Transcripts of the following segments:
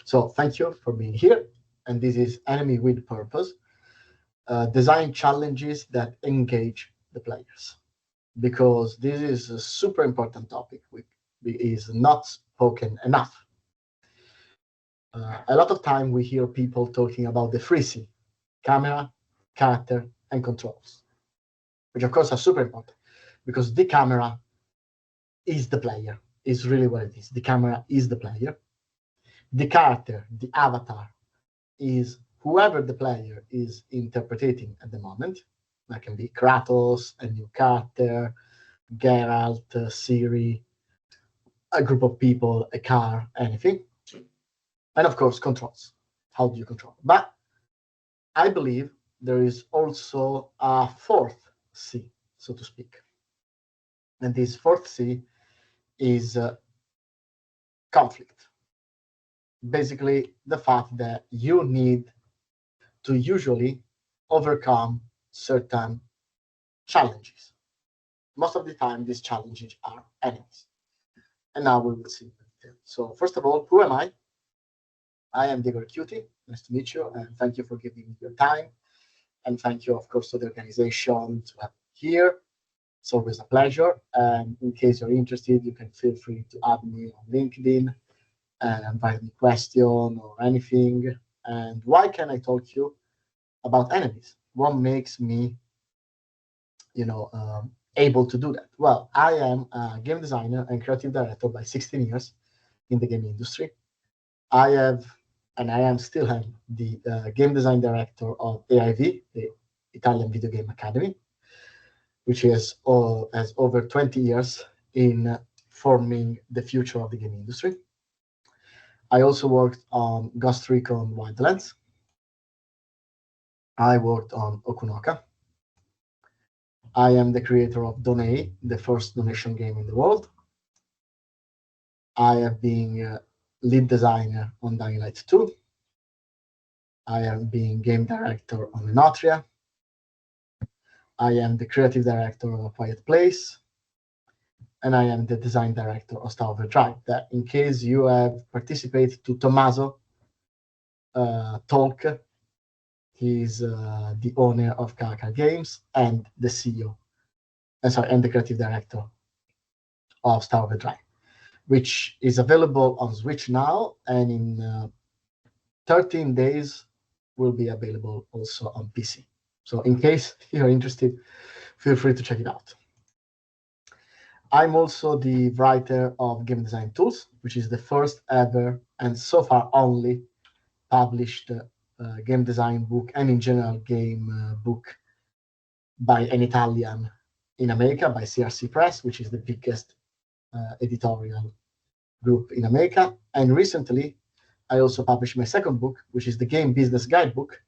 So thank you for being here. And this is Enemy with Purpose, design challenges that engage the players. Because this is a super important topic, which is not spoken enough. A lot of time we hear people talking about the 3C, camera, character, and controls, which of course are super important because the camera is the player, is really what it is. The camera is the player. The character, the avatar, is whoever the player is interpreting at the moment. That can be Kratos, a new character, Geralt, Ciri, a group of people, a car, anything. And of course, controls. How do you control? But I believe there is also a fourth C, so to speak. And this fourth C is conflict. Basically, the fact that you need to usually overcome certain challenges. Most of the time, these challenges are enemies. And now we will see. So first of all, who am I? I am Diego Ricchiuti. Nice to meet you, and thank you for giving me your time. And thank you, of course, to the organization to have me here. It's always a pleasure. And in case you're interested, you can feel free to add me on LinkedIn and invite me question or anything. And why can I talk to you about enemies? What makes me, able to do that? Well, I am a game designer and creative director by 16 years in the game industry. I am still am the game design director of AIV, the Italian Video Game Academy, which has over 20 years in forming the future of the game industry. I also worked on Ghost Recon Wildlands. I worked on Okunoka. I am the creator of Donate, the first donation game in the world. I have been lead designer on Dying Light 2. I have been game director on Enotria. I am the creative director of Quiet Place. And I am the design director of Star Overdrive. That, in case you have participated to Tommaso talk, he's the owner of Caracal Games and the CEO, and the creative director of Star Overdrive, which is available on Switch now, and in 13 days will be available also on PC. So in case you're interested, feel free to check it out. I'm also the writer of Game Design Tools, which is the first ever and so far only published game design book, and in general game book by an Italian in America, by CRC Press, which is the biggest editorial group in America. And recently, I also published my second book, which is the Game Business Guidebook,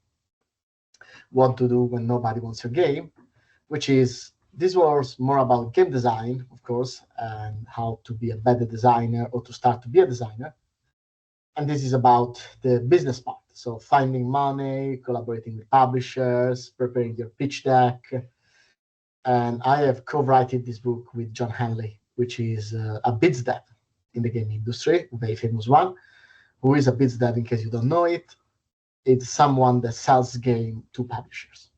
What to Do When Nobody Wants Your Game, this was more about game design, of course, and how to be a better designer or to start to be a designer. And this is about the business part. So finding money, collaborating with publishers, preparing your pitch deck. And I have co-written this book with John Hanley, which is a biz dev in the game industry, a very famous one. Who is a biz dev, in case you don't know it? It's someone that sells game to publishers.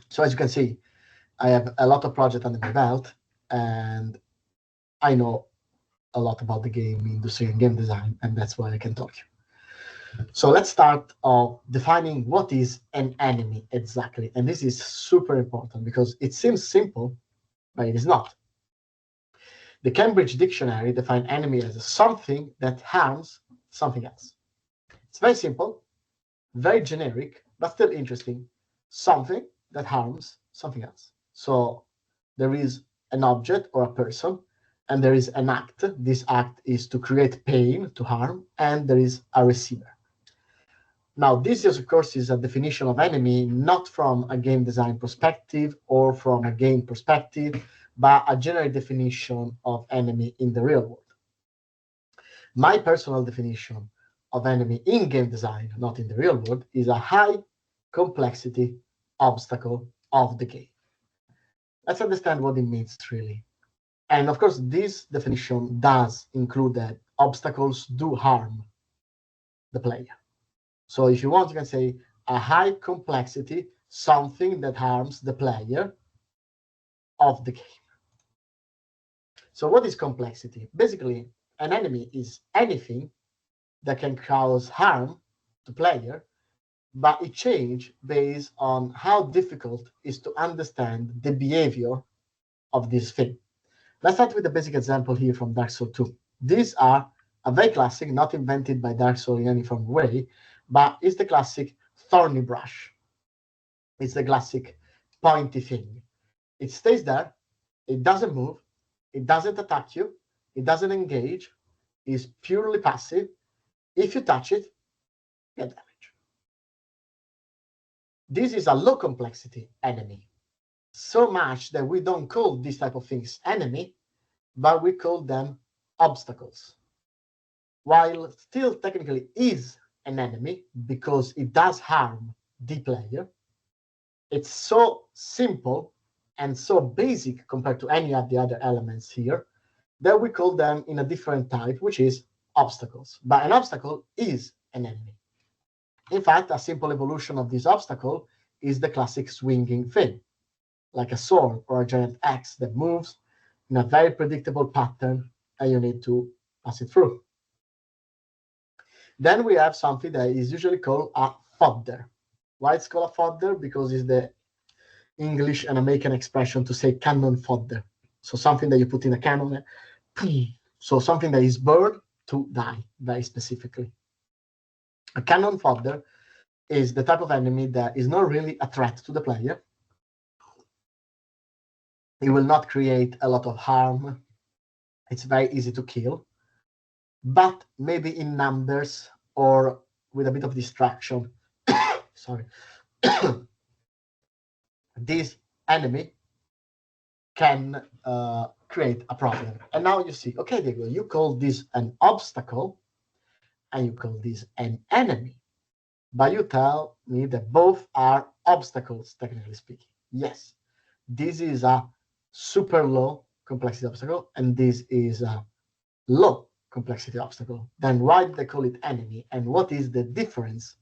So as you can see, I have a lot of projects under my belt, and I know a lot about the game industry and game design, and that's why I can talk to you. So let's start off defining what is an enemy exactly. And this is super important because it seems simple, but it is not. The Cambridge Dictionary defines enemy as something that harms something else. It's very simple, very generic, but still interesting. Something that harms something else. So there is an object or a person, and there is an act. This act is to create pain, to harm, and there is a receiver. Now, this is, of course, is a definition of enemy, not from a game design perspective or from a game perspective, but a general definition of enemy in the real world. My personal definition of enemy in game design, not in the real world, is a high complexity obstacle of the game. Let's understand what it means really. And of course, this definition does include that obstacles do harm the player. So if you want, you can say a high complexity, something that harms the player of the game. So what is complexity? Basically, an enemy is anything that can cause harm to player, but it changes based on how difficult it is to understand the behavior of this thing. Let's start with the basic example here from Dark Souls 2. These are a very classic, not invented by Dark Souls in any form way, but it's the classic thorny brush. It's the classic pointy thing. It stays there, it doesn't move, it doesn't attack you, it doesn't engage, it's purely passive. If you touch it, you get damage. This is a low complexity enemy, so much that we don't call these type of things enemy, but we call them obstacles. While still technically is an enemy because it does harm the player, it's so simple and so basic compared to any of the other elements here that we call them in a different type, which is obstacles. But an obstacle is an enemy. In fact, a simple evolution of this obstacle is the classic swinging thing, like a sword or a giant axe that moves in a very predictable pattern and you need to pass it through. Then we have something that is usually called a fodder. Why it's called a fodder? Because it's the English and American expression to say cannon fodder. So something that you put in a cannon. So something that is burned to die, very specifically. A cannon fodder is the type of enemy that is not really a threat to the player. It will not create a lot of harm. It's very easy to kill. But maybe in numbers or with a bit of distraction, sorry, this enemy can create a problem. And now you see, okay, Diego, you call this an obstacle and you call this an enemy, but you tell me that both are obstacles, technically speaking. Yes, this is a super low complexity obstacle and this is a low complexity obstacle. Then why did they call it enemy? And what is the difference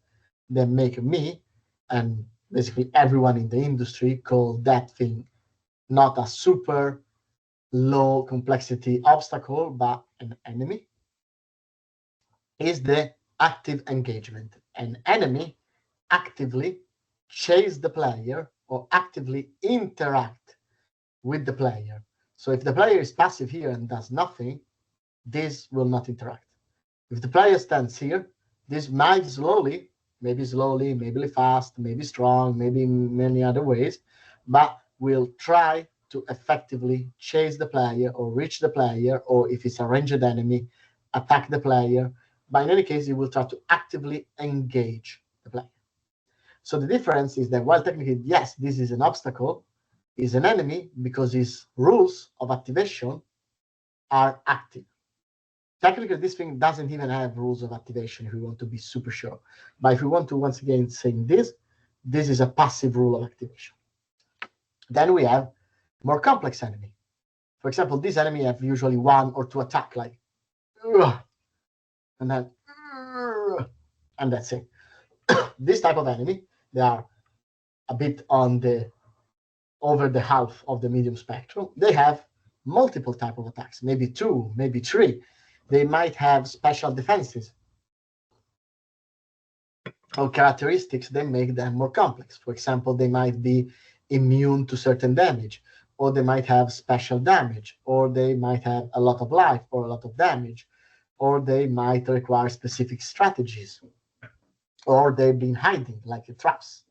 that make me and basically everyone in the industry call that thing not a super low complexity obstacle, but an enemy? Is the active engagement. An enemy actively chase the player or actively interact with the player. So if the player is passive here and does nothing, this will not interact. If the player stands here, this might slowly, maybe fast, maybe strong, maybe in many other ways, but will try to effectively chase the player or reach the player, or if it's a ranged enemy, attack the player. But in any case, it will try to actively engage the player. So the difference is that while technically, yes, this is an obstacle, is an enemy because its rules of activation are active. Technically, this thing doesn't even have rules of activation if we want to be super sure. But if we want to, once again, say this is a passive rule of activation. Then we have more complex enemy. For example, this enemy have usually one or two attack, like, and then, and that's it. This type of enemy, they are a bit on the over the half of the medium spectrum. They have multiple type of attacks, maybe two, maybe three. They might have special defenses or characteristics that make them more complex. For example, they might be immune to certain damage, or they might have special damage, or they might have a lot of life or a lot of damage, or they might require specific strategies, or they've been hiding like traps.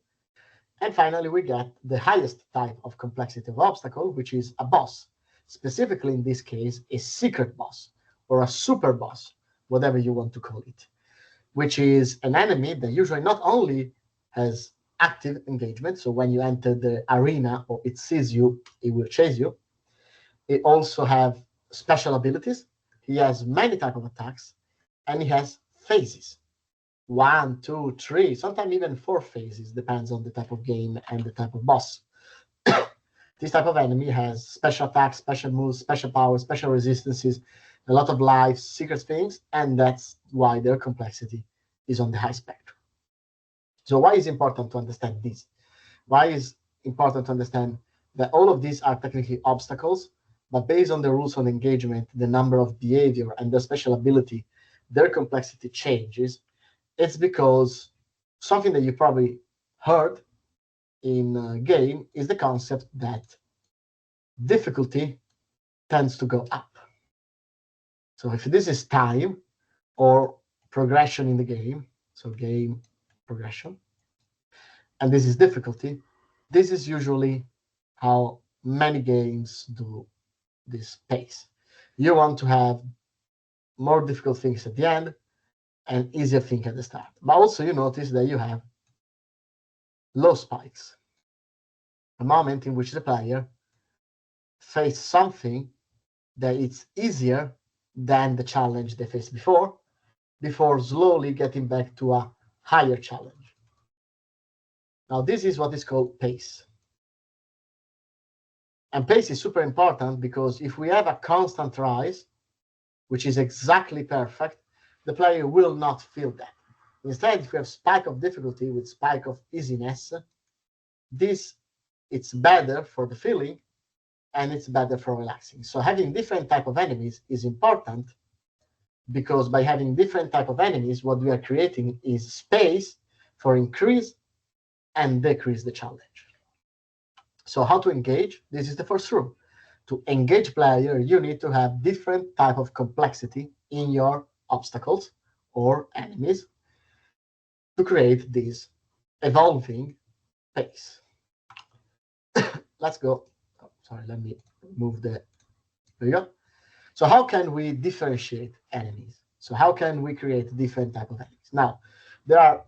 And finally, we get the highest type of complexity of obstacle, which is a boss. Specifically, in this case, a secret boss or a super boss, whatever you want to call it, which is an enemy that usually not only has active engagement, so when you enter the arena or it sees you, it will chase you. It also have special abilities. He has many types of attacks, and he has phases. 1, 2, 3, sometimes even 4 phases, depends on the type of game and the type of boss. This type of enemy has special attacks, special moves, special powers, special resistances, a lot of life, secret things, and that's why their complexity is on the high spectrum. So why is it important to understand this? Why is important to understand that all of these are technically obstacles, but based on the rules of engagement, the number of behavior, and their special ability, their complexity changes. It's because something that you probably heard in a game is the concept that difficulty tends to go up. So if this is time or progression in the game, so game progression, and this is difficulty, this is usually how many games do this pace. You want to have more difficult things at the end and easier things at the start. But also you notice that you have low spikes, a moment in which the player face something that it's easier than the challenge they faced before slowly getting back to a higher challenge. Now, this is what is called pace. And pace is super important because if we have a constant rise, which is exactly perfect, the player will not feel that. Instead, if we have spike of difficulty with spike of easiness, this it's better for the feeling and it's better for relaxing. So having different type of enemies is important because by having different type of enemies, what we are creating is space for increase and decrease the challenge. So how to engage? This is the first rule. To engage player, you need to have different type of complexity in your obstacles or enemies to create this evolving pace. Let's go. Oh, sorry, let me move the. There you go. So how can we differentiate enemies? So how can we create different type of enemies? Now, there are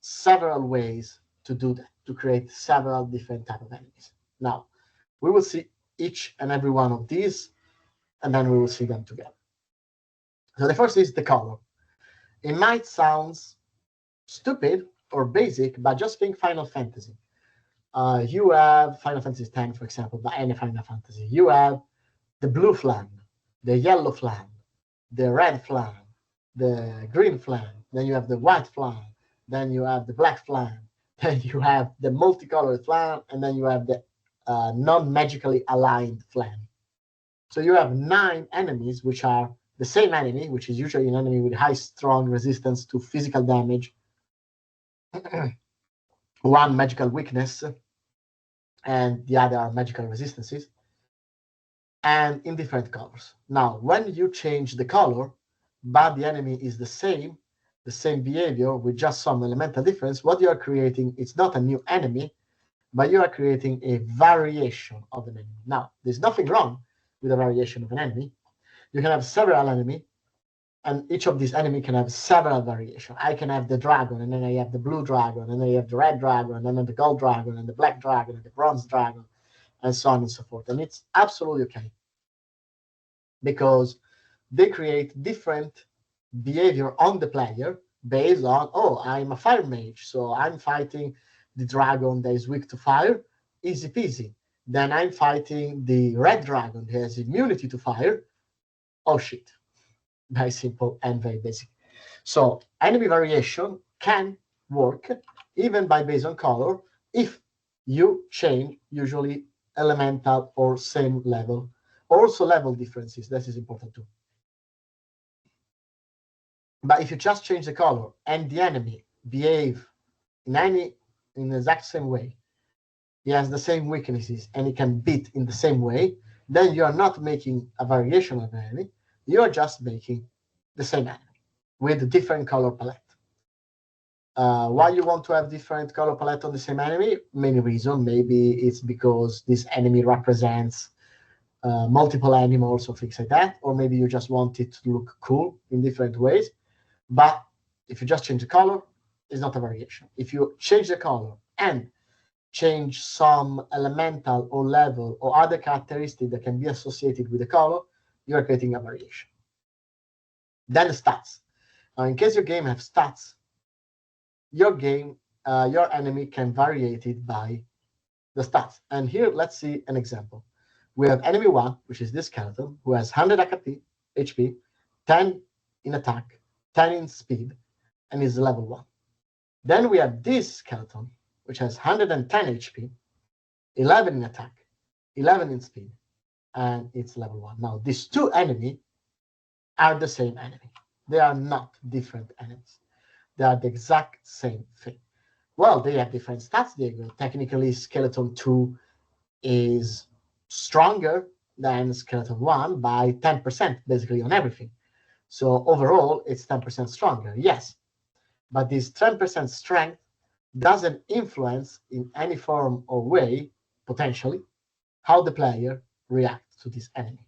several ways to do that, to create several different type of enemies. Now, we will see each and every one of these, and then we will see them together. So the first is the color. It might sound stupid or basic, but just think Final Fantasy. You have Final Fantasy X, for example, but any Final Fantasy. You have the blue flag, the yellow flag, the red flag, the green flag, then you have the white flag, then you have the black flag, then you have the multicolored flag, and then you have the non-magically aligned flag. So you have 9 enemies, which are the same enemy, which is usually an enemy with high strong resistance to physical damage, 1 magical weakness, and the other are magical resistances, and in different colors. Now, when you change the color, but the enemy is the same behavior with just some elemental difference, what you are creating is not a new enemy, but you are creating a variation of an enemy. Now, there's nothing wrong with a variation of an enemy. You can have several enemies, and each of these enemies can have several variations. I can have the dragon, and then I have the blue dragon, and then I have the red dragon, and then the gold dragon, and the black dragon, and the bronze dragon, and so on and so forth. And it's absolutely okay because they create different behavior on the player based on, oh, I'm a fire mage, so I'm fighting the dragon that is weak to fire, easy peasy. Then I'm fighting the red dragon that has immunity to fire. Oh shit. Very simple and very basic. So enemy variation can work even by based on color if you change usually elemental or same level. Also level differences, that is important too. But if you just change the color and the enemy behave in the exact same way, he has the same weaknesses and he can beat in the same way, then you are not making a variation of an enemy, you are just making the same enemy with a different color palette. Why you want to have different color palette on the same enemy? Many reasons. Maybe it's because this enemy represents multiple animals or things like that, or maybe you just want it to look cool in different ways. But if you just change the color, it's not a variation. If you change the color and change some elemental or level or other characteristic that can be associated with the color, you are creating a variation. Then the stats. Now, in case your game has stats, your enemy can variate it by the stats. And here, let's see an example. We have enemy 1, which is this skeleton, who has 100 HP, 10 in attack, 10 in speed, and is level 1. Then we have this skeleton, which has 110 HP, 11 in attack, 11 in speed, and it's level 1. Now, these two enemies are the same enemy. They are not different enemies. They are the exact same thing. Well, they have different stats, Diego. Technically, skeleton 2 is stronger than skeleton 1 by 10%, basically on everything. So overall, it's 10% stronger, yes. But this 10% strength doesn't influence in any form or way, potentially, how the player reacts to this enemy.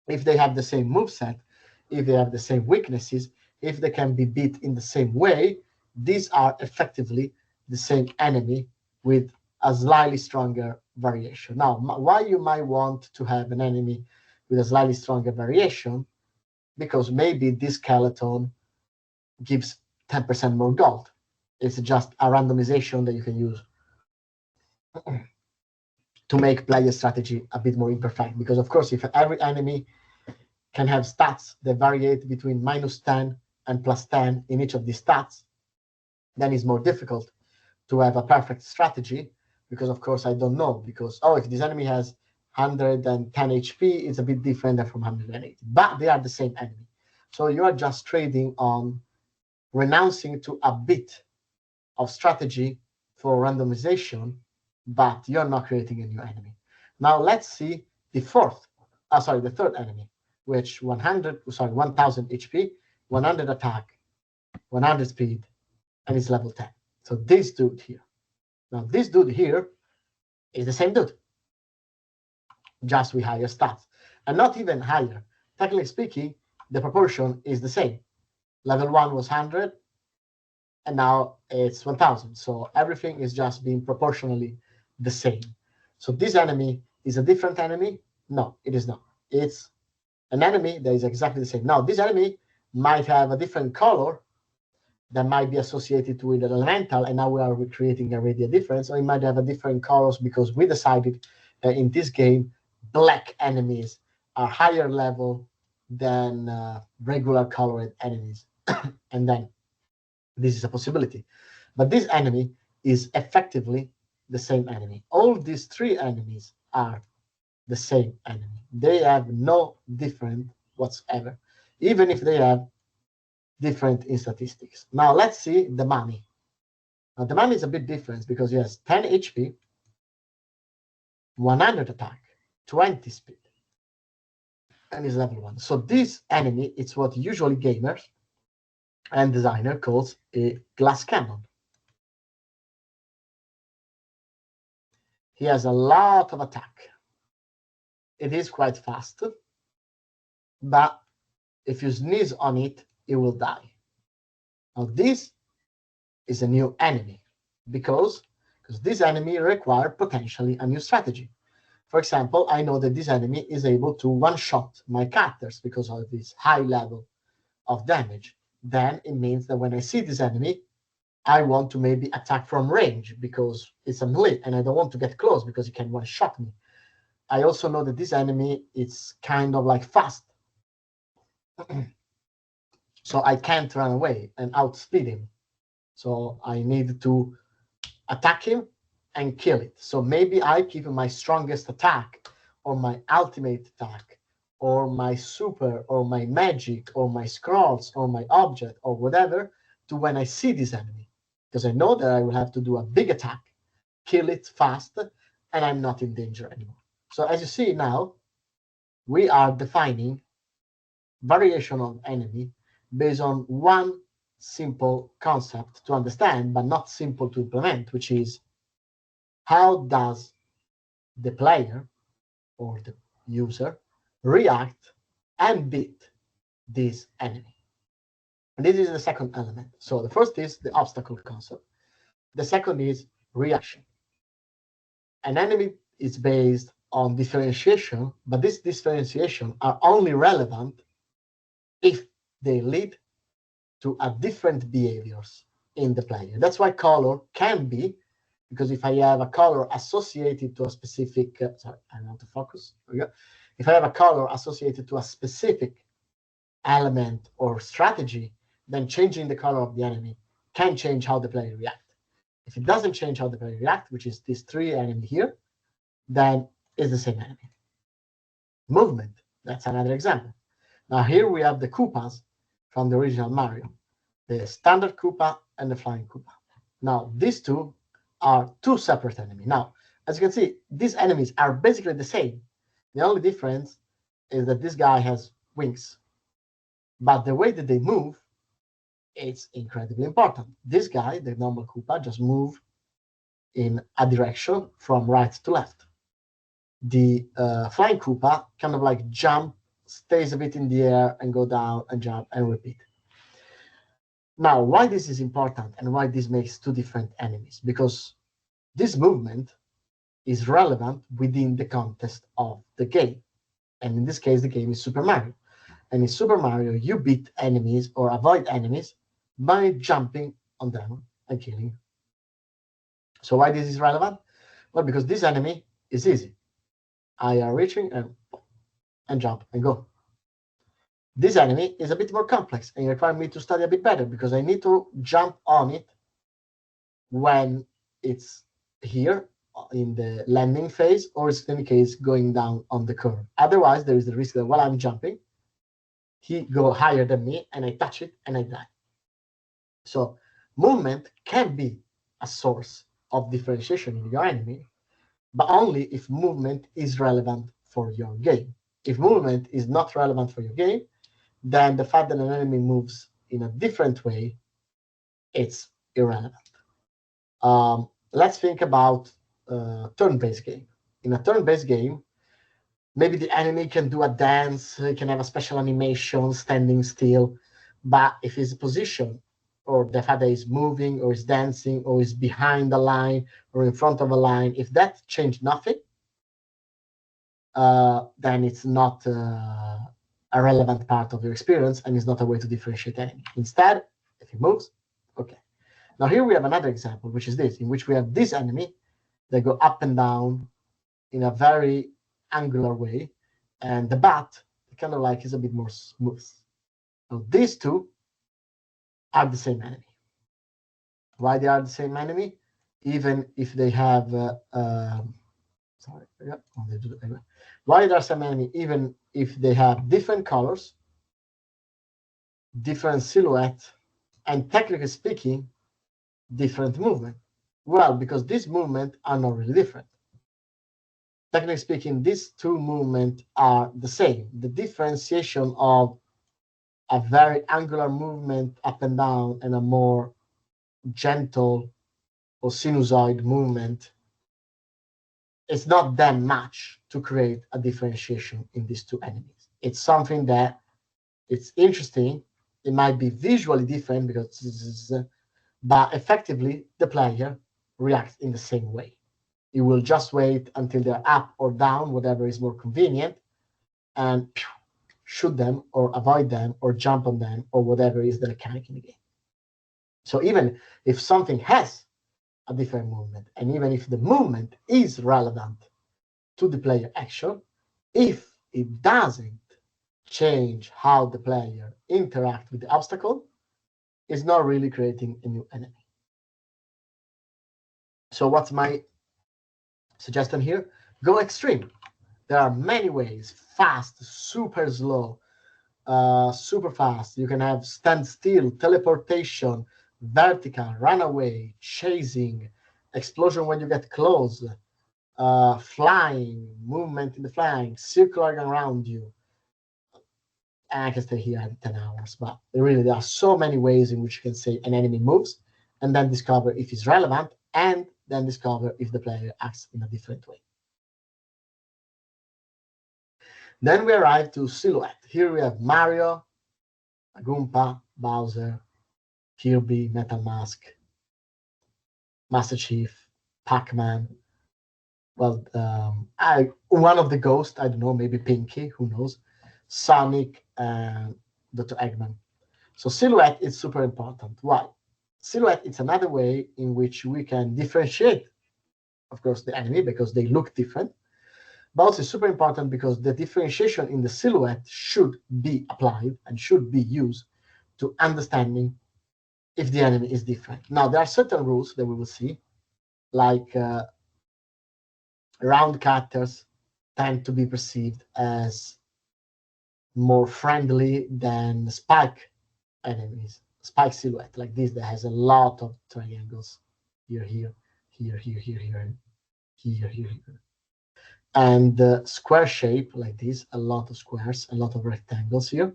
If they have the same moveset, if they have the same weaknesses, if they can be beat in the same way, these are effectively the same enemy with a slightly stronger variation. Now, why you might want to have an enemy with a slightly stronger variation? Because maybe this skeleton gives 10% more gold. It's just a randomization that you can use to make player strategy a bit more imperfect. Because, of course, if every enemy can have stats that vary between -10 and +10 in each of these stats, then it's more difficult to have a perfect strategy because, of course, I don't know. Because, if this enemy has 110 HP, it's a bit different than from 180. But they are the same enemy. So you are just trading on renouncing to a bit of strategy for randomization, but you're not creating a new enemy. Now let's see the third enemy, which 1000 HP, 100 attack, 100 speed, and it's level 10. So this dude here. Now this dude here is the same dude, just with higher stats, and not even higher. Technically speaking, the proportion is the same. Level 1 was 100, and now it's 1000. So everything is just being proportionally the same. So this enemy is a different enemy? No, it is not. It's an enemy that is exactly the same. Now, this enemy might have a different color that might be associated with an elemental, and now we are recreating already a difference, or it might have a different colors because we decided that in this game, black enemies are higher level than regular colored enemies. And then this is a possibility. But this enemy is effectively the same enemy. All these three enemies are the same enemy. They have no different whatsoever, even if they have different in statistics. Now let's see the money. Now the money is a bit different because he has 10 HP, 100 attack, 20 speed, and is level 1. So this enemy, it's what usually gamers and designer calls a glass cannon. He has a lot of attack. It is quite fast, but if you sneeze on it, it will die. Now this is a new enemy because this enemy requires potentially a new strategy. For example, I know that this enemy is able to one-shot my characters because of this high level of damage. Then it means that when I see this enemy, I want to maybe attack from range because it's a melee and I don't want to get close because he can one-shot me. I also know that this enemy is kind of like fast. So I can't run away and outspeed him. So I need to attack him and kill it. So maybe I keep my strongest attack or my ultimate attack or my super or my magic or my scrolls or my object or whatever to when I see this enemy. Because I know that I will have to do a big attack, kill it fast, and I'm not in danger anymore. So as you see now, we are defining variation of enemy based on one simple concept to understand, but not simple to implement, which is how does the player or the user react and beat this enemy. And this is the second element. So the first is the obstacle concept. The second is reaction. An enemy is based on differentiation, but this differentiation are only relevant if they lead to a different behaviors in the player. That's why color can be because if I have a color associated to a specific, sorry, I want to focus. There we go. If I have a color associated to a specific element or strategy, then changing the color of the enemy can change how the player reacts. If it doesn't change how the player reacts, which is these three enemies here, then it's the same enemy. Movement, that's another example. Now here we have the Koopas from the original Mario, the standard Koopa and the flying Koopa. Now these two are two separate enemies. Now, as you can see, these enemies are basically the same. The only difference is that this guy has wings, but the way that they move, it's incredibly important. This guy, the normal Koopa, just move in a direction from right to left. The flying Koopa kind of like jump, stays a bit in the air, and go down and jump and repeat. Now, why this is important and why this makes two different enemies? Because this movement is relevant within the context of the game. And in this case, the game is Super Mario. And in Super Mario, you beat enemies or avoid enemies by jumping on them and killing. So why this is relevant? Well, because this enemy is easy. I am reaching and jump and go. This enemy is a bit more complex and requires me to study a bit better because I need to jump on it when it's here in the landing phase, or in any case going down on the curve. Otherwise, there is the risk that while I'm jumping, he go higher than me and I touch it and I die. So movement can be a source of differentiation in your enemy, but only if movement is relevant for your game. If movement is not relevant for your game, then the fact that an enemy moves in a different way, it's irrelevant. Let's think about a turn-based game. In a turn-based game, maybe the enemy can do a dance, he can have a special animation, standing still, but if his position or the fact that he's moving or is dancing or is behind the line or in front of a line, if that changed nothing, then it's not a relevant part of your experience and is not a way to differentiate enemy. Instead, if he moves, okay. Now here we have another example, which is this, in which we have this enemy that go up and down in a very angular way, and the bat kind of like is a bit more smooth. Now these two are the same enemy. Why they are the same enemy? Even if they have why they are same enemy? Even if they have different colors, different silhouette, and technically speaking, different movement. Well, because these movements are not really different. Technically speaking, these two movements are the same. The differentiation of a very angular movement up and down and a more gentle or sinusoid movement is not that much to create a differentiation in these two enemies. It's something that it's interesting. It might be visually different because, but effectively the player reacts in the same way. You will just wait until they're up or down, whatever is more convenient, and shoot them or avoid them or jump on them or whatever is the mechanic in the game. So even if something has a different movement, and even if the movement is relevant to the player action, if it doesn't change how the player interacts with the obstacle, it's not really creating a new enemy. So what's my suggestion here? Go extreme. There are many ways: fast, super slow, super fast. You can have standstill, teleportation, vertical, runaway, chasing, explosion when you get close, flying, movement in the flying, circling around you. And I can stay here at 10 hours, but really there are so many ways in which you can say an enemy moves and then discover if it's relevant and then discover if the player acts in a different way. Then we arrive to silhouette. Here we have Mario, Goomba, Bowser, Kirby, Metal Mask, Master Chief, Pac-Man. Well, one of the ghosts, I don't know, maybe Pinky, who knows, Sonic, and Dr. Eggman. So silhouette is super important. Why? Silhouette is another way in which we can differentiate of course, the enemy because they look different, but also it's super important because the differentiation in the silhouette should be applied and should be used to understanding if the enemy is different. Now, there are certain rules that we will see, like round cutters tend to be perceived as more friendly than spike enemies. Spike silhouette like this that has a lot of triangles here, here, here, here, here, here, here, here, here. And square shape like this, a lot of squares, a lot of rectangles here,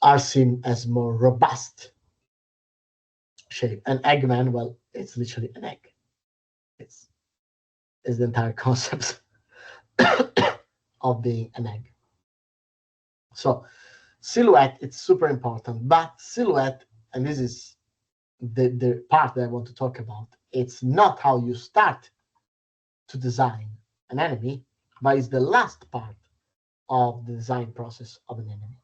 are seen as more robust shape. And Eggman, well, it's literally an egg. It's the entire concept of being an egg. So silhouette, it's super important, but silhouette, and this is the part that I want to talk about, it's not how you start to design an enemy, but it's the last part of the design process of an enemy.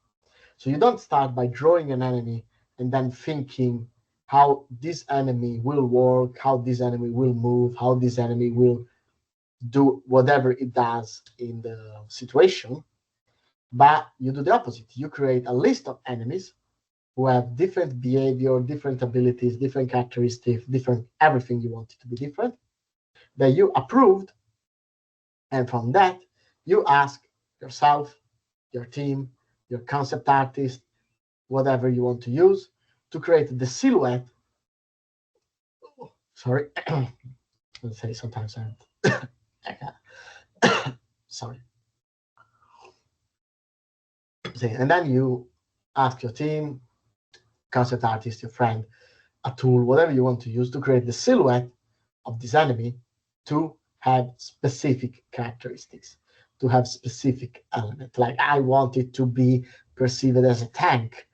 So you don't start by drawing an enemy and then thinking how this enemy will work, how this enemy will move, how this enemy will do whatever it does in the situation, but you do the opposite. You create a list of enemies who have different behavior, different abilities, different characteristics, different everything you want it to be different, that you approved, and from that, you ask yourself, your team, your concept artist, whatever you want to use, to create the silhouette. Sorry, let's say sometimes sorry. And then you ask your team, concept artist, your friend, a tool, whatever you want to use to create the silhouette of this enemy to have specific characteristics, to have specific elements. Like I want it to be perceived as a tank.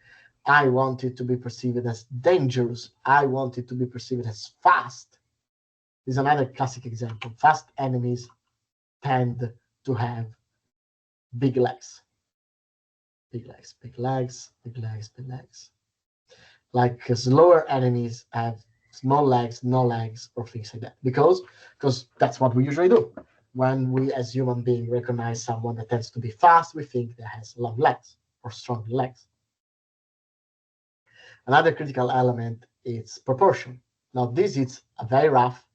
I want it to be perceived as dangerous. I want it to be perceived as fast. This is another classic example. Fast enemies tend to have big legs. Big legs, big legs, big legs, big legs. Like slower enemies have small legs, no legs, or things like that. Because that's what we usually do. When we, as human beings, recognize someone that tends to be fast, we think that has long legs or strong legs. Another critical element is proportion. Now, this is a very rough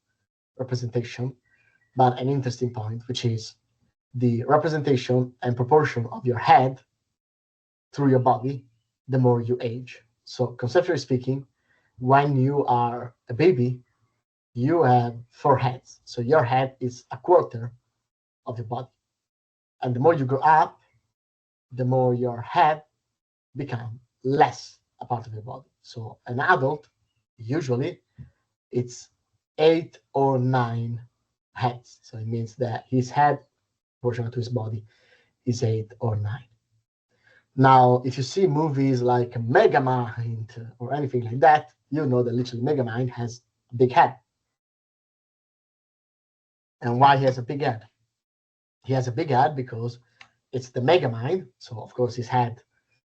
representation, but an interesting point, which is the representation and proportion of your head through your body the more you age. So conceptually speaking, when you are a baby, you have 4 heads. So your head is a quarter of your body. And the more you grow up, the more your head becomes less a part of your body. So an adult, usually, it's 8 or 9 heads. So it means that his head, proportional to his body, is 8 or 9. Now, if you see movies like Megamind or anything like that, you know that literally Megamind has a big head. And why he has a big head? He has a big head because it's the Megamind. So, of course, his head,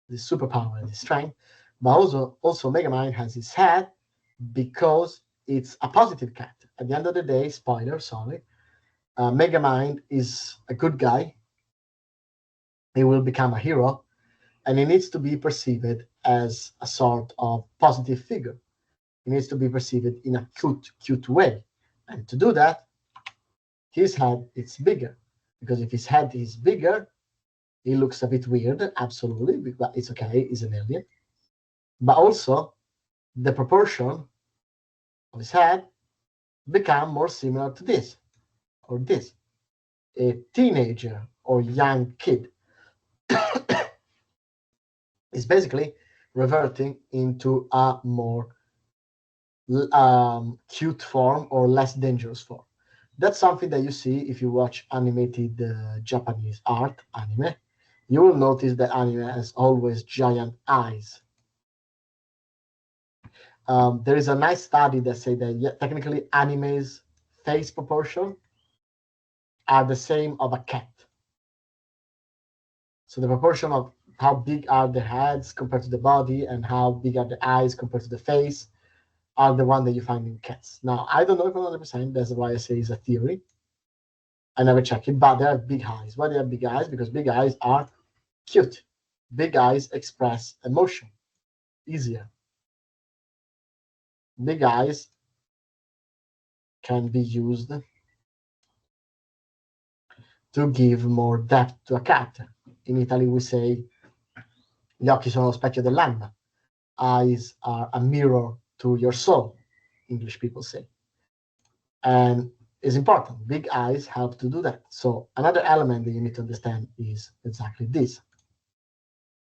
his superpower and his strength. But also Megamind has his head because it's a positive character. At the end of the day, spoiler, sorry, Megamind is a good guy. He will become a hero. And he needs to be perceived as a sort of positive figure. He needs to be perceived in a cute way. And to do that, his head is bigger. Because if his head is bigger, he looks a bit weird, absolutely, but it's okay, he's an alien. But also, the proportion of his head become more similar to this, or this. A teenager or young kid is basically reverting into a more cute form or less dangerous form. That's something that you see if you watch animated Japanese art, anime. You will notice that anime has always giant eyes. There is a nice study that say that technically anime's face proportion are the same of a cat. So the proportion of how big are the heads compared to the body and how big are the eyes compared to the face are the one that you find in cats. Now, I don't know if 100%, that's why I say it's a theory. I never check it, but they have big eyes. Why they have big eyes? Because big eyes are cute. Big eyes express emotion easier. Big eyes can be used to give more depth to a character. In Italy we say gli occhi sono lo specchio dell'anima. Eyes are a mirror to your soul, English people say. And it's important. Big eyes help to do that. So another element that you need to understand is exactly this.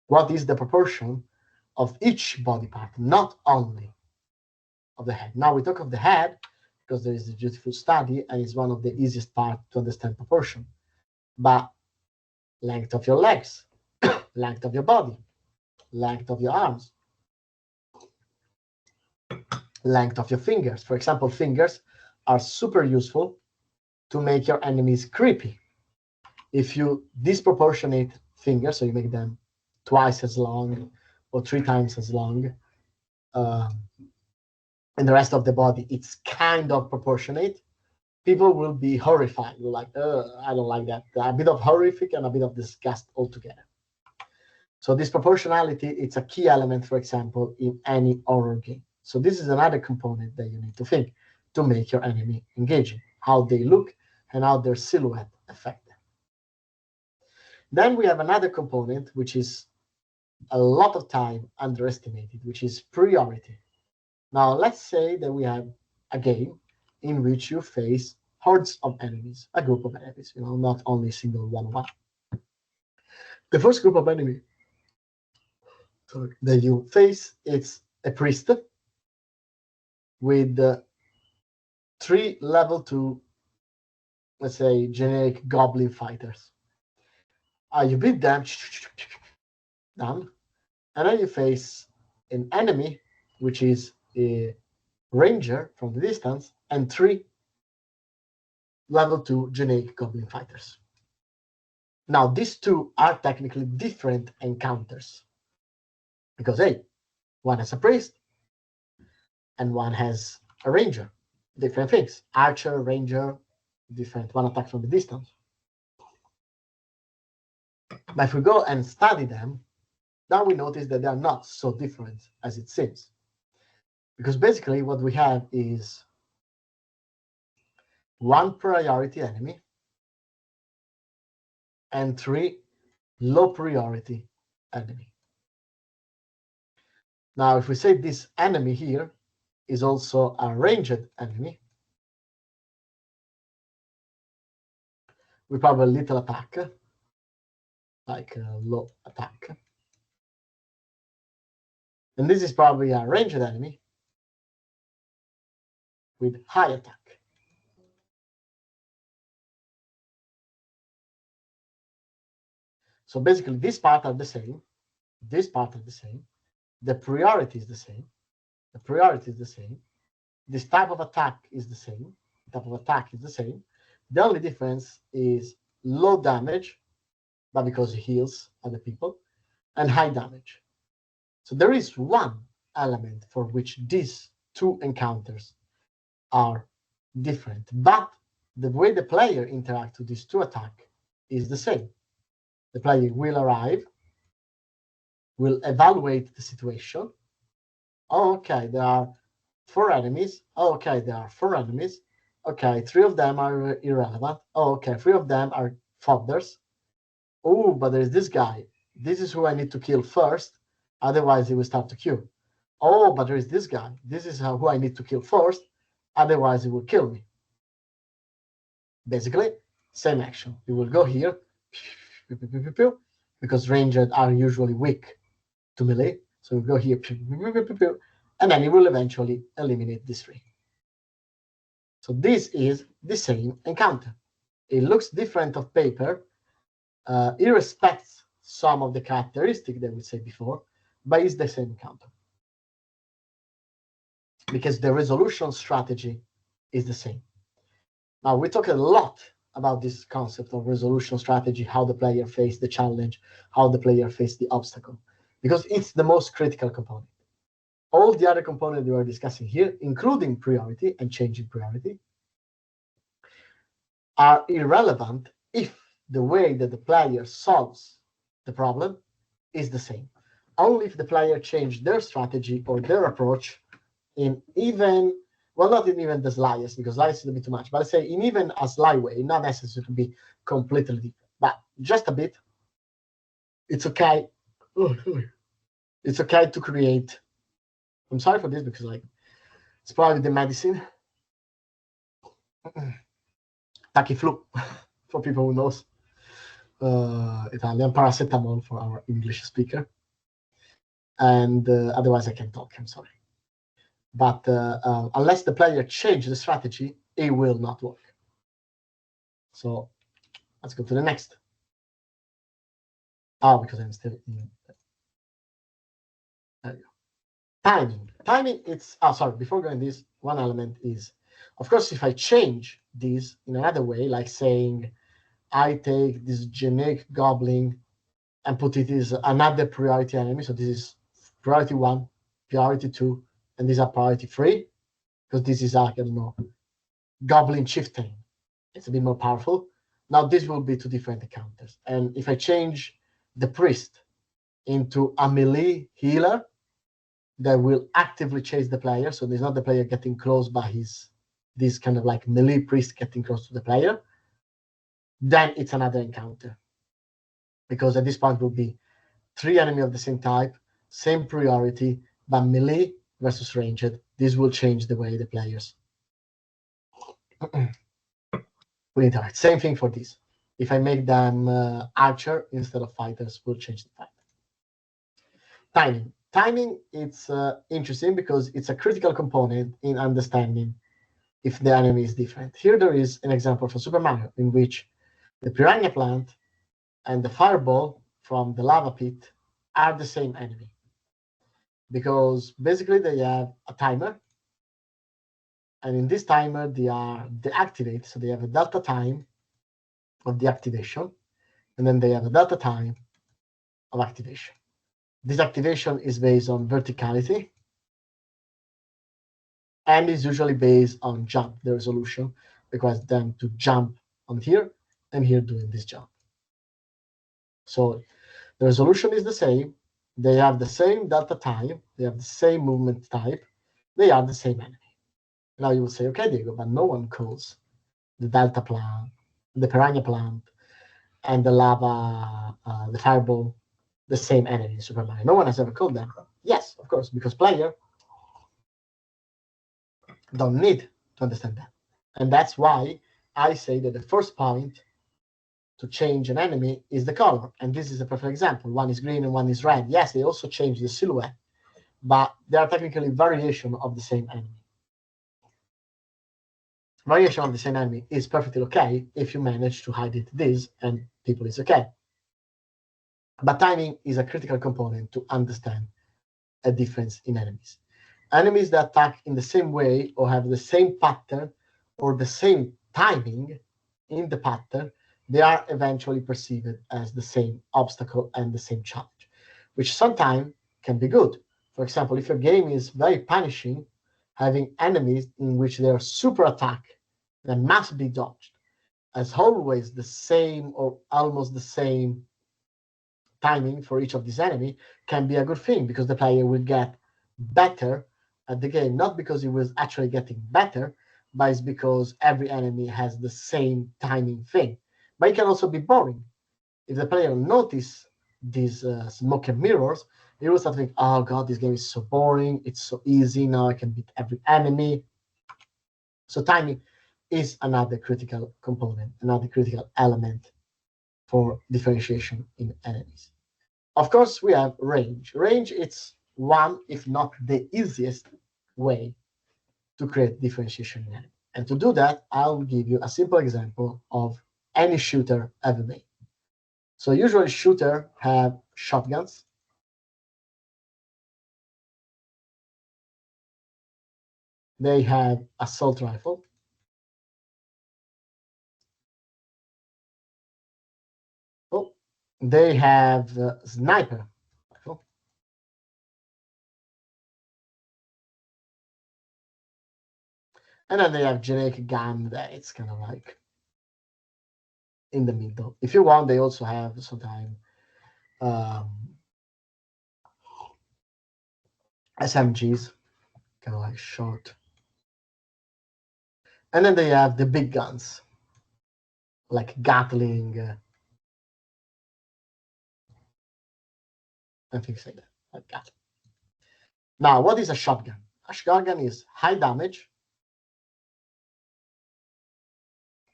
What is the proportion of each body part, not only of the head? Now we talk of the head because there is a beautiful study and it's one of the easiest parts to understand proportion. But length of your legs, length of your body, length of your arms, length of your fingers. For example, fingers are super useful to make your enemies creepy. If you disproportionate fingers, so you make them twice as long or 3 times as long, and the rest of the body, it's kind of proportionate, people will be horrified. You're like, I don't like that. A bit of horrific and a bit of disgust altogether. So this proportionality, it's a key element, for example, in any horror game. So this is another component that you need to think to make your enemy engaging, how they look and how their silhouette affect them. Then we have another component, which is a lot of time underestimated, which is priority. Now, let's say that we have a game in which you face hordes of enemies, a group of enemies, not only single one-on-one. The first group of enemies that you face, it's a priest with 3 level 2, let's say, generic goblin fighters. You beat them, done, and then you face an enemy, which is a ranger from the distance, and 3 level 2 generic goblin fighters. Now, these 2 are technically different encounters because, hey, one has a priest and one has a ranger. Different things. Archer, ranger, different. One attacks from the distance. But if we go and study them, then we notice that they are not so different as it seems. Because basically what we have is 1 priority enemy and 3 low priority enemy. Now, if we say this enemy here is also a ranged enemy, we probably have a little attack, like a low attack. And this is probably a ranged enemy with high attack. So basically, this part are the same. This part are the same. The priority is the same. The priority is the same. This type of attack is the same. The type of attack is the same. The only difference is low damage, but because it heals other people, and high damage. So there is one element for which these 2 encounters are different, but the way the player interacts with these 2 attacks is the same. The player will arrive, will evaluate the situation. Oh, okay, there are 4 enemies. Oh, okay, there are 4 enemies. Okay, 3 of them are irrelevant. Oh, okay, 3 of them are fodders. Oh, but there's this guy. This is who I need to kill first, otherwise he will start to queue. Oh, but there is this guy. This is who I need to kill first, otherwise he will kill me. Basically, same action. You will go here, because ranged are usually weak to melee. So you go here, and then you will eventually eliminate these 3. So this is the same encounter. It looks different of paper. It respects some of the characteristics that we said before, but it's the same encounter. Because the resolution strategy is the same. Now, we talk a lot about this concept of resolution strategy, how the player faces the challenge, how the player faces the obstacle, because it's the most critical component. all the other components we are discussing here, including priority and changing priority, are irrelevant if the way that the player solves the problem is the same. Only if the player changed their strategy or their approach in even, well, not in even the slyest, because slyest is a bit too much, but let's say in even a sly way, not necessarily to be completely different, but just a bit, it's okay. It's okay to create. I'm sorry for this because it's probably the medicine. Tachiflu for people who knows Italian, paracetamol for our English speaker. And otherwise I can talk, I'm sorry. But unless the player changes the strategy, it will not work. So let's go to the next. Oh, because I'm still in. There you go. Timing. Timing, it's, sorry, before going this, one element is, of course, if I change this in another way, like saying, I take this generic goblin and put it as another priority enemy. So this is priority 1, priority 2, and these are priority 3, because this is, I don't know, goblin chieftain. It's a bit more powerful. Now this will be 2 different encounters. And if I change the priest into a melee healer that will actively chase the player, so there's not the player getting close by this kind of like melee priest getting close to the player, then it's another encounter. Because at this point will be 3 enemies of the same type, same priority, but melee versus ranged. This will change the way the players will interact. Same thing for this. If I make them archer instead of fighters, will change the fight. Timing. Timing, it's interesting because it's a critical component in understanding if the enemy is different. Here there is an example from Super Mario in which the piranha plant and the fireball from the lava pit are the same enemy. Because basically they have a timer, and in this timer they are deactivated, so they have a delta time of deactivation, and then they have a delta time of activation. This activation is based on verticality, and is usually based on jump. The resolution requires them to jump on here and here doing this jump. So the resolution is the same, they have the same delta time, they have the same movement type, they are the same enemy. Now you will say, okay, Diego, but no one calls the delta plant, the piranha plant, and the lava, the fireball, the same enemy in Super Mario. No one has ever called them. Yes, of course, because player don't need to understand that. And that's why I say that the first point to change an enemy is the color. And this is a perfect example. One is green and one is red. Yes, they also change the silhouette, but they are technically variation of the same enemy. Variation of the same enemy is perfectly okay if you manage to hide it this and people is okay. But timing is a critical component to understand a difference in enemies. Enemies that attack in the same way or have the same pattern or the same timing in the pattern, they are eventually perceived as the same obstacle and the same challenge, which sometimes can be good. For example, if your game is very punishing, having enemies in which they are super attack that must be dodged as always the same or almost the same timing for each of these enemy can be a good thing because the player will get better at the game, not because he was actually getting better, but it's because every enemy has the same timing thing. But it can also be boring. If the player notice these smoke and mirrors, he will start thinking, oh god, this game is so boring, it's so easy, now I can beat every enemy. So timing is another critical component, another critical element for differentiation in enemies. Of course, we have range. Range, it's one, if not the easiest way to create differentiation in enemy. And to do that, I'll give you a simple example of any shooter ever made. So usually shooters have shotguns. They have assault rifle. Oh, they have sniper rifle. And then they have generic gun that it's kind of like in the middle. If you want, they also have sometimes SMGs, kind of like short. And then they have the big guns, like Gatling and things like that. Like Gatling. Now, what is a shotgun? A shotgun is high damage.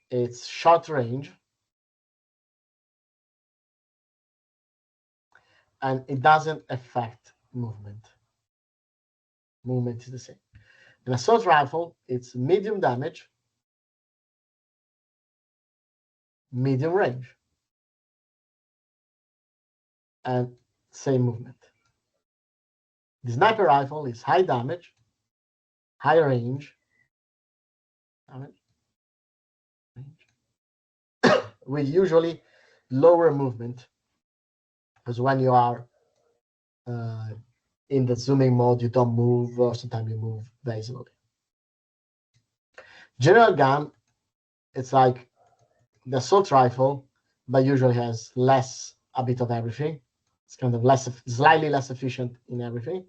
It's short range. And it doesn't affect movement. Movement is the same. An assault rifle, it's medium damage, medium range, and same movement. The sniper rifle is high damage, high range, with usually lower movement, because when you are in the zooming mode, you don't move, or sometimes you move very slowly. General gun, it's like the assault rifle, but usually has a bit of everything. It's kind of slightly less efficient in everything.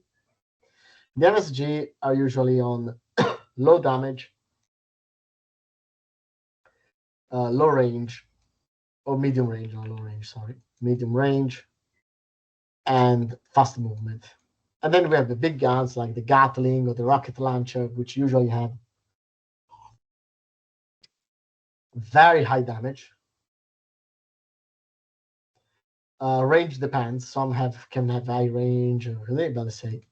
The MSG are usually on low damage, low range, or medium range, not low range, sorry, medium range, and fast movement. And then we have the big guns like the Gatling or the rocket launcher, which usually have very high damage. Range depends. Some can have high range, or really, but let's say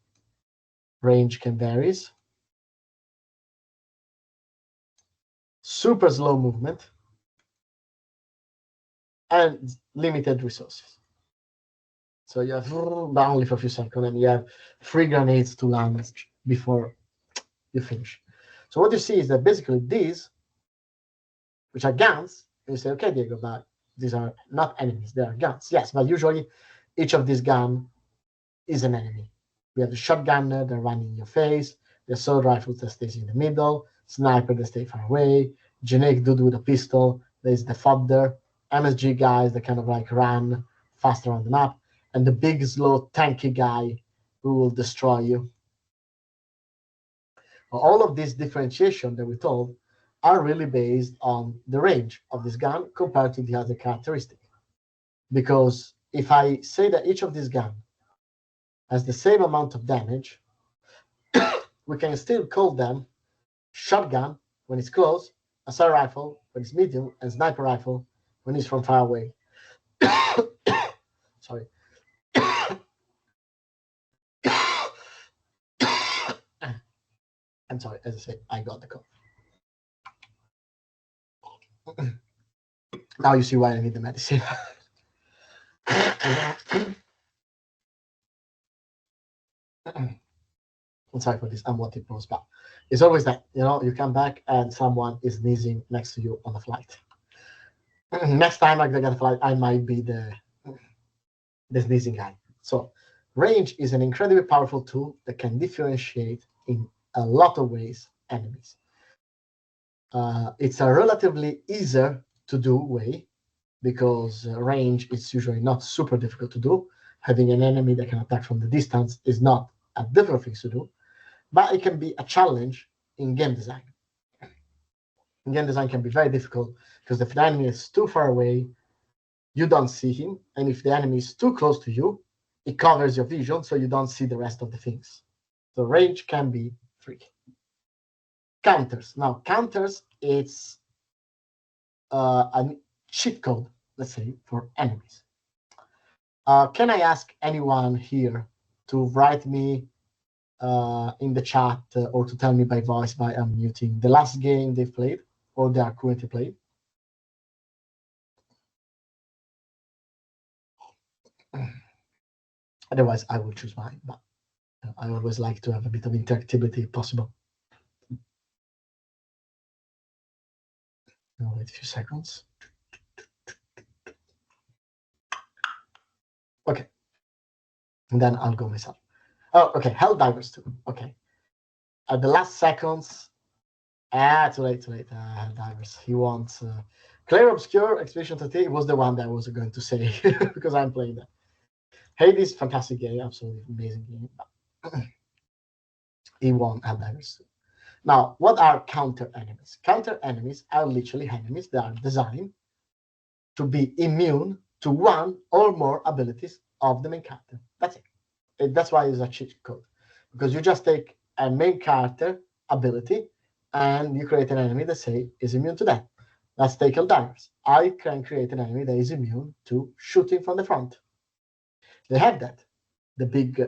range can varies. Super slow movement and limited resources. So you have but only for a few seconds, and you have 3 grenades to launch before you finish. So what you see is that basically these, which are guns, you say, okay, Diego, but these are not enemies, they are guns. Yes, but usually each of these guns is an enemy. We have the shotgunner that run in your face, the assault rifle that stays in the middle, sniper that stays far away, generic dude with a pistol, there's the fodder, MSG guys that kind of like run faster on the map, and the big, slow, tanky guy who will destroy you. All of these differentiation that we told are really based on the range of this gun compared to the other characteristic. Because if I say that each of these guns has the same amount of damage, we can still call them shotgun when it's close, assault rifle when it's medium, and sniper rifle when it's from far away. Sorry. I'm sorry, as I said, I got the cough. Now you see why I need the medicine. I'm sorry for this unwanted pause, but it's always that, you come back and someone is sneezing next to you on the flight. Next time I get a flight, I might be the sneezing guy. So range is an incredibly powerful tool that can differentiate in a lot of ways enemies. It's a relatively easier to do way because range is usually not super difficult to do. Having an enemy that can attack from the distance is not a difficult thing to do, but it can be a challenge in game design. Game design can be very difficult because if the enemy is too far away, you don't see him, and if the enemy is too close to you, it covers your vision, so you don't see the rest of the things. So range can be tricky. Counters. Now, counters, it's a cheat code, let's say, for enemies. Can I ask anyone here to write me in the chat or to tell me by voice by unmuting the last game they've played or they are currently playing? Otherwise, I will choose mine, but I always like to have a bit of interactivity if possible. I'll wait a few seconds. Okay. And then I'll go myself. Oh, okay. Helldivers 2. Okay. At the last seconds, Too late, Divers. He wants Clear Obscure Expedition 30 was the one that I was going to say because I'm playing that. Hades, fantastic game, absolutely amazing game. He won Helldivers. Now, what are counter enemies? Counter enemies are literally enemies that are designed to be immune to one or more abilities of the main character. That's it. That's why it's a cheat code. Because you just take a main character ability and you create an enemy that say is immune to that. Let's take Helldivers. I can create an enemy that is immune to shooting from the front. They have that. The big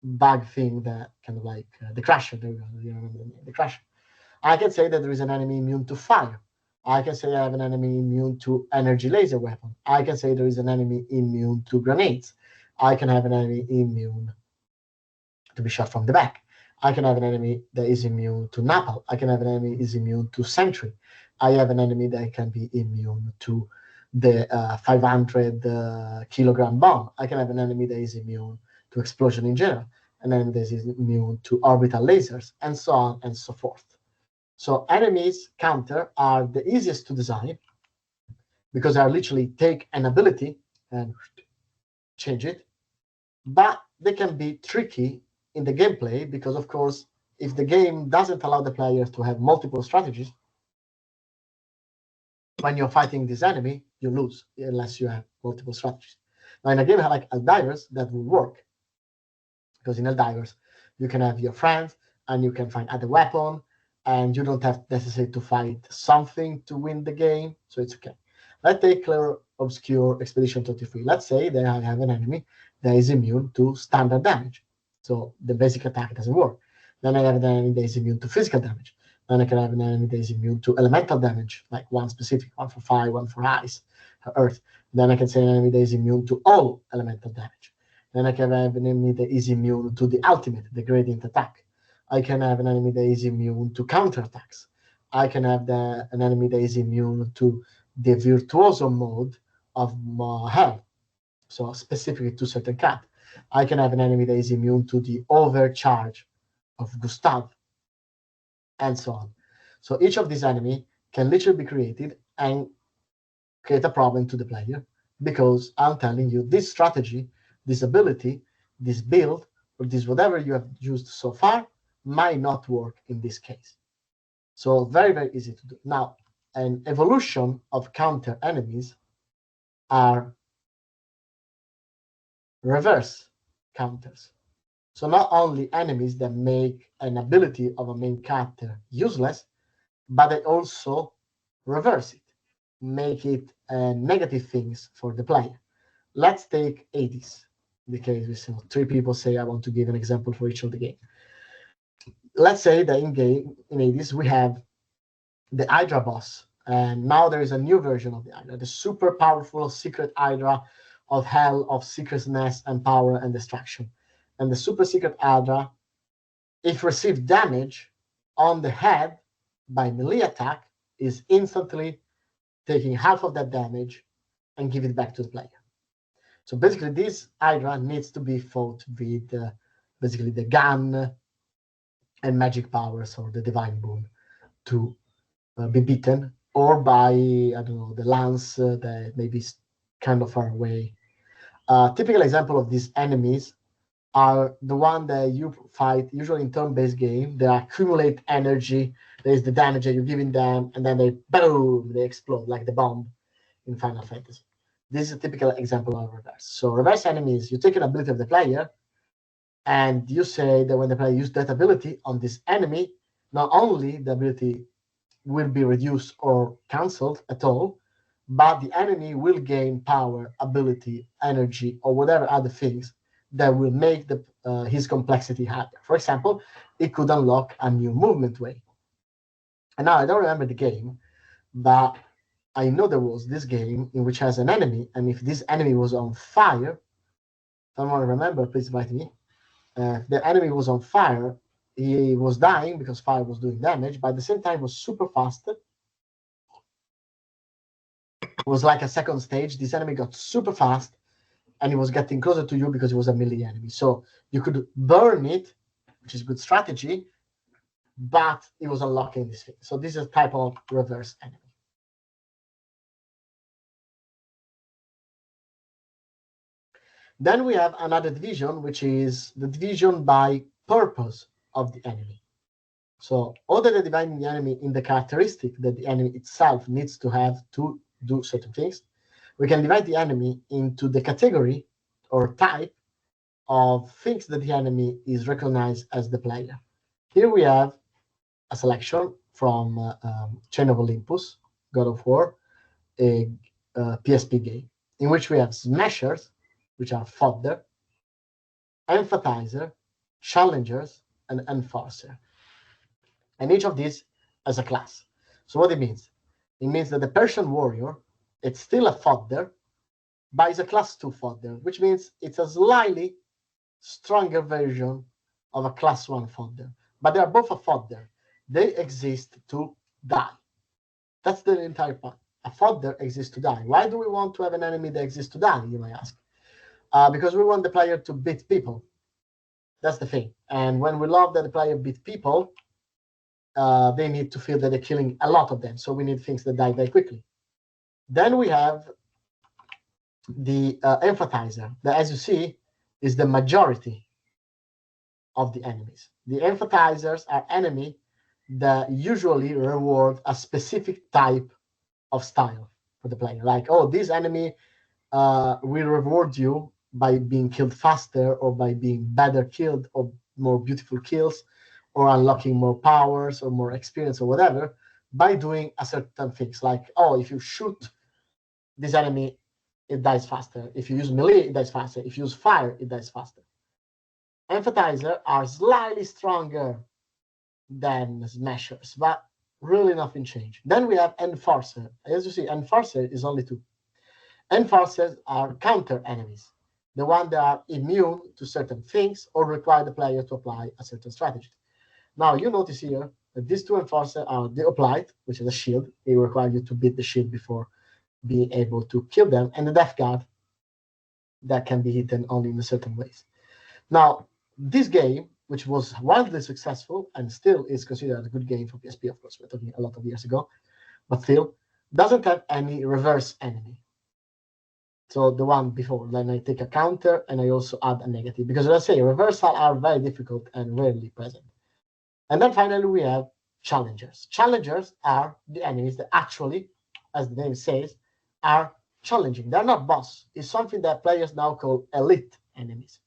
bug thing that kind of like the Crasher. There you go. You remember the name, the Crasher. I can say that there is an enemy immune to fire. I can say I have an enemy immune to energy laser weapon. I can say there is an enemy immune to grenades. I can have an enemy immune to be shot from the back. I can have an enemy that is immune to napalm. I can have an enemy is immune to sentry. I have an enemy that can be immune to the 500 kilogram bomb. I can have an enemy that is immune to explosion in general, an enemy that is immune to orbital lasers, and so on and so forth. So enemies counter are the easiest to design because I literally take an ability and change it, but they can be tricky in the gameplay because, of course, if the game doesn't allow the player to have multiple strategies, when you're fighting this enemy, you lose unless you have multiple strategies. Now, in a game like Helldivers, that will work because in Helldivers, you can have your friends and you can find other weapon, and you don't have necessarily to fight something to win the game, so it's okay. Let's take Clear Obscure Expedition 33. Let's say that I have an enemy that is immune to standard damage, so the basic attack doesn't work. Then I have an enemy that is immune to physical damage. Then I can have an enemy that is immune to elemental damage, like one specific, one for fire, one for ice, earth. Then I can say an enemy that is immune to all elemental damage. Then I can have an enemy that is immune to the ultimate, the gradient attack. I can have an enemy that is immune to counterattacks. I can have an enemy that is immune to the virtuoso mode of hell, so specifically to certain cat. I can have an enemy that is immune to the overcharge of Gustav, and so on. So each of these enemies can literally be created and create a problem to the player because I'm telling you this strategy, this ability, this build, or this whatever you have used so far might not work in this case. So very, very easy to do. Now, an evolution of counter enemies are reverse counters. So not only enemies that make an ability of a main character useless, but they also reverse it, make it negative things for the player. Let's take Hades. In the case we three people say I want to give an example for each of the game. Let's say that in Hades we have the Hydra boss, and now there is a new version of the Hydra, the super powerful secret Hydra of hell, of secretness and power and destruction. And the super secret Hydra, if received damage on the head by melee attack, is instantly taking half of that damage and give it back to the player. So basically, this Hydra needs to be fought with basically the gun and magic powers or the divine boon to be beaten, or by, I don't know, the lance that maybe is kind of far away. Typical example of these enemies are the one that you fight usually in turn-based game. They accumulate energy. There's the damage that you're giving them, and then they boom, they explode like the bomb in Final Fantasy. This is a typical example of reverse. So reverse enemies, you take an ability of the player, and you say that when the player uses that ability on this enemy, not only the ability will be reduced or cancelled at all, but the enemy will gain power, ability, energy, or whatever other things that will make his complexity higher. For example, it could unlock a new movement way. And now I don't remember the game, but I know there was this game in which has an enemy, and if this enemy was on fire, someone remember, please invite me. The enemy was on fire, he was dying because fire was doing damage, but at the same time was super fast. It was like a second stage. This enemy got super fast, and he was getting closer to you because it was a melee enemy. So you could burn it, which is good strategy, but it was unlocking this thing. So this is a type of reverse enemy. Then we have another division, which is the division by purpose of the enemy. So other than dividing the enemy in the characteristic that the enemy itself needs to have to do certain things, we can divide the enemy into the category or type of things that the enemy is recognized as the player. Here we have a selection from Chain of Olympus, God of War, a PSP game, in which we have smashers, which are fodder, emphasizer, challengers, and enforcer. And each of these has a class. So what it means? It means that the Persian warrior, it's still a fodder, but it's a class 2 fodder, which means it's a slightly stronger version of a class 1 fodder. But they are both a fodder. They exist to die. That's the entire point. A fodder exists to die. Why do we want to have an enemy that exists to die, you may ask? Because we want the player to beat people. That's the thing. And when we love that the player beat people, they need to feel that they're killing a lot of them. So we need things that die very quickly. Then we have the emphasizer, that, as you see, is the majority of the enemies. The emphasizers are enemy that usually reward a specific type of style for the player. Like, oh, this enemy will reward you by being killed faster, or by being better killed, or more beautiful kills, or unlocking more powers or more experience or whatever, by doing a certain things. Like, oh, if you shoot this enemy, it dies faster. If you use melee, it dies faster. If you use fire, it dies faster. Emphasizers are slightly stronger than smashers, but really nothing changed. Then we have enforcer. As you see, enforcer is only 2. Enforcers are counter enemies, the one that are immune to certain things or require the player to apply a certain strategy. Now you notice here that these 2 enforcers are the Hoplite, which is a shield. It requires you to beat the shield before being able to kill them, and the Death Guard that can be hidden only in certain ways. Now, this game, which was wildly successful and still is considered a good game for PSP, of course, we're talking a lot of years ago, but still doesn't have any reverse enemy. So the one before, then I take a counter and I also add a negative, because as I say, reversal are very difficult and rarely present. And then finally we have challengers. Challengers are the enemies that actually, as the name says, are challenging. They're not boss. It's something that players now call elite enemies.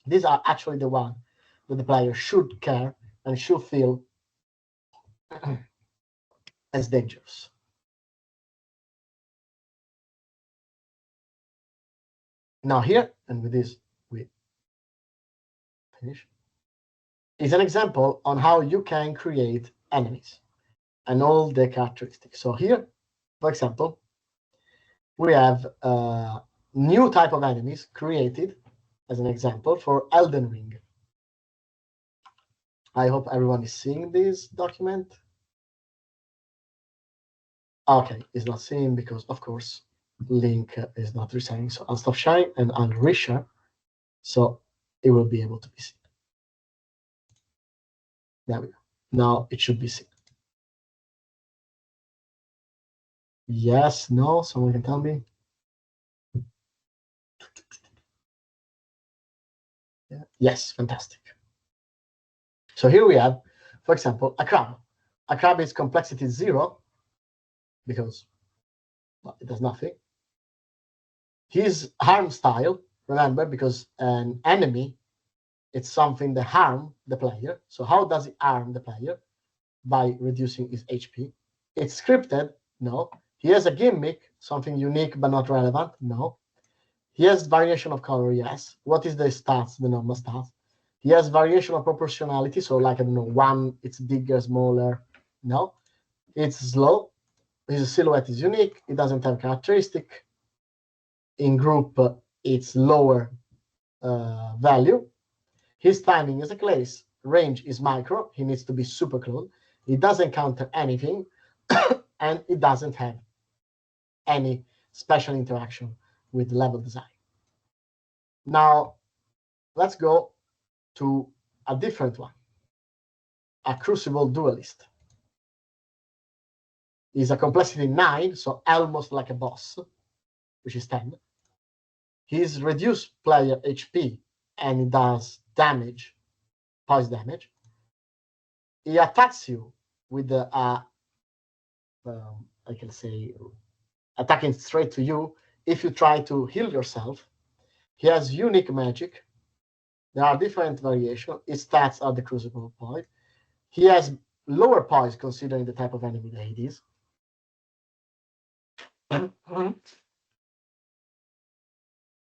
These are actually the ones that the player should care and should feel as dangerous. Now here, and with this we finish, is an example on how you can create enemies and all the characteristics. So here, for example, we have a new type of enemies created as an example for Elden Ring. I hope everyone is seeing this document. Okay, it's not seeing because, of course, Link is not resigning. So I'll stop sharing and I'll reshare, so it will be able to be seen. There we go. Now it should be seen. Yes, no, someone can tell me. Yeah. Yes, fantastic. So here we have, for example, a crab. A crab is complexity 0 because, well, it does nothing. His harm style, remember, because an enemy, it's something that harm the player. So how does it harm the player? By reducing his HP. It's scripted? No. He has a gimmick, something unique but not relevant? No. He has variation of color? Yes. What is the stats, the normal stats? He has variation of proportionality, so like, I don't know, 1, it's bigger, smaller. No. It's slow. His silhouette is unique. It doesn't have characteristic. In group, it's lower value. His timing is a class. Range is micro. He needs to be super close. He doesn't counter anything, and it doesn't have any special interaction with level design. Now, let's go to a different one. a Crucible duelist. He's a complexity 9, so almost like a boss, which is 10. He's reduced player HP, and he does damage, poise damage. He attacks you with I can say, attacking straight to you if you try to heal yourself. He has unique magic. There are different variations. His stats are the Crucible point. He has lower poise considering the type of enemy that it is.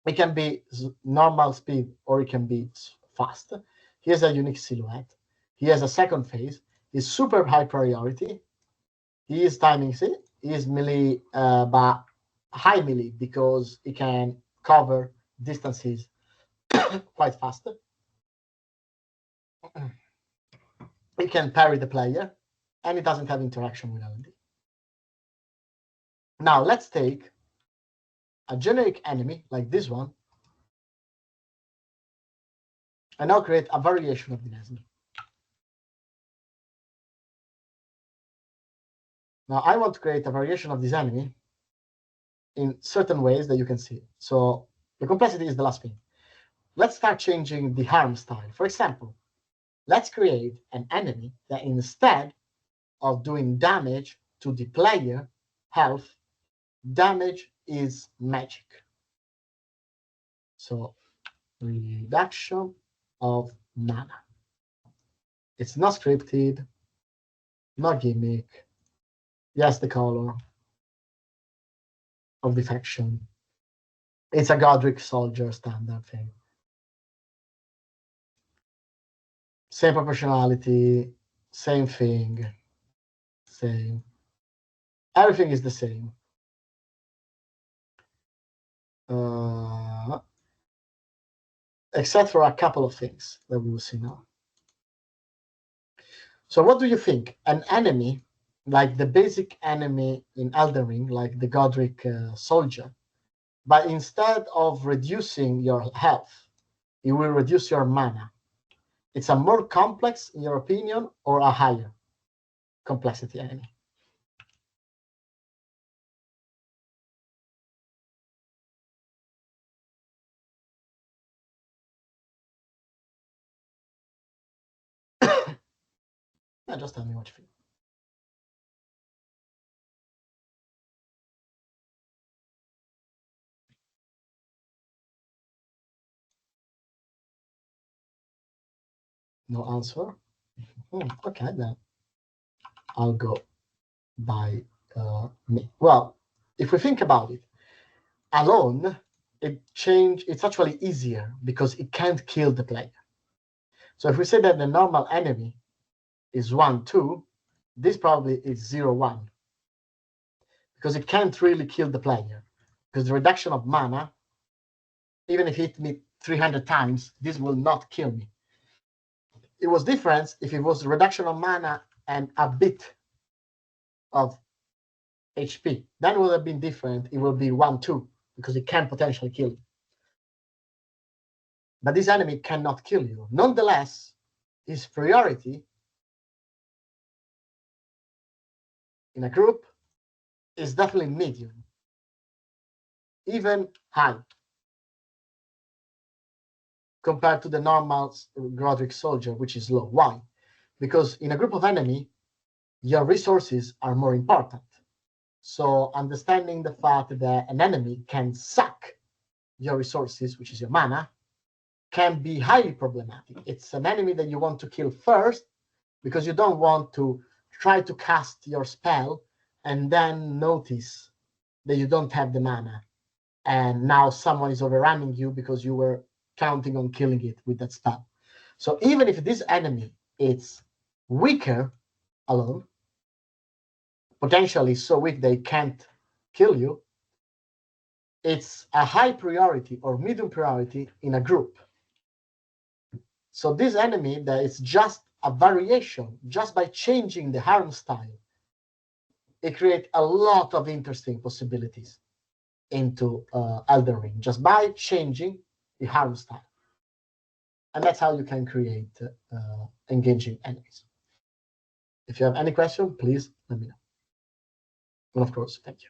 It can be normal speed or it can be fast. He has a unique silhouette. He has a second phase. He's super high priority. He is timing. He is melee, but high melee because he can cover distances quite fast. He can parry the player, and it doesn't have interaction with L&D. Now let's take a generic enemy like this one, and now create a variation of the enemy. Now I want to create a variation of this enemy in certain ways that you can see. So the complexity is the last thing. Let's start changing the harm style. For example, let's create an enemy that instead of doing damage to the player health, damage is magic. So reduction of mana. It's not scripted, not gimmick. Yes, the color of the faction. It's a Godric soldier standard thing. Same proportionality, same thing, same. Everything is the same. Except for a couple of things that we will see now. So what do you think? An enemy, like the basic enemy in Elden Ring, like the Godric soldier, but instead of reducing your health, it will reduce your mana. It's a more complex, in your opinion, or a higher complexity enemy? Yeah, just tell me what you think. No answer? Okay, then I'll go by me. Well, if we think about it, alone, it's actually easier because it can't kill the player. So if we say that the normal enemy is 1, 2, this probably is 0, 1. Because it can't really kill the player. Because the reduction of mana, even if it hit me 300 times, this will not kill me. It was different if it was the reduction of mana and a bit of HP. Then it would have been different. It will be 1, 2, because it can potentially kill you. But this enemy cannot kill you. Nonetheless, his priority in a group is definitely medium, even high, compared to the normal Godric soldier, which is low. Why? Because in a group of enemy, your resources are more important. So understanding the fact that an enemy can suck your resources, which is your mana, can be highly problematic. It's an enemy that you want to kill first because you don't want to try to cast your spell and then notice that you don't have the mana. And now someone is overrunning you because you were counting on killing it with that spell. So even if this enemy is weaker alone, potentially so weak they can't kill you, it's a high priority or medium priority in a group. So this enemy that is just a variation, just by changing the harm style, it creates a lot of interesting possibilities into Elden Ring, just by changing the harm style. And that's how you can create engaging enemies. If you have any question, please let me know. And of course, thank you.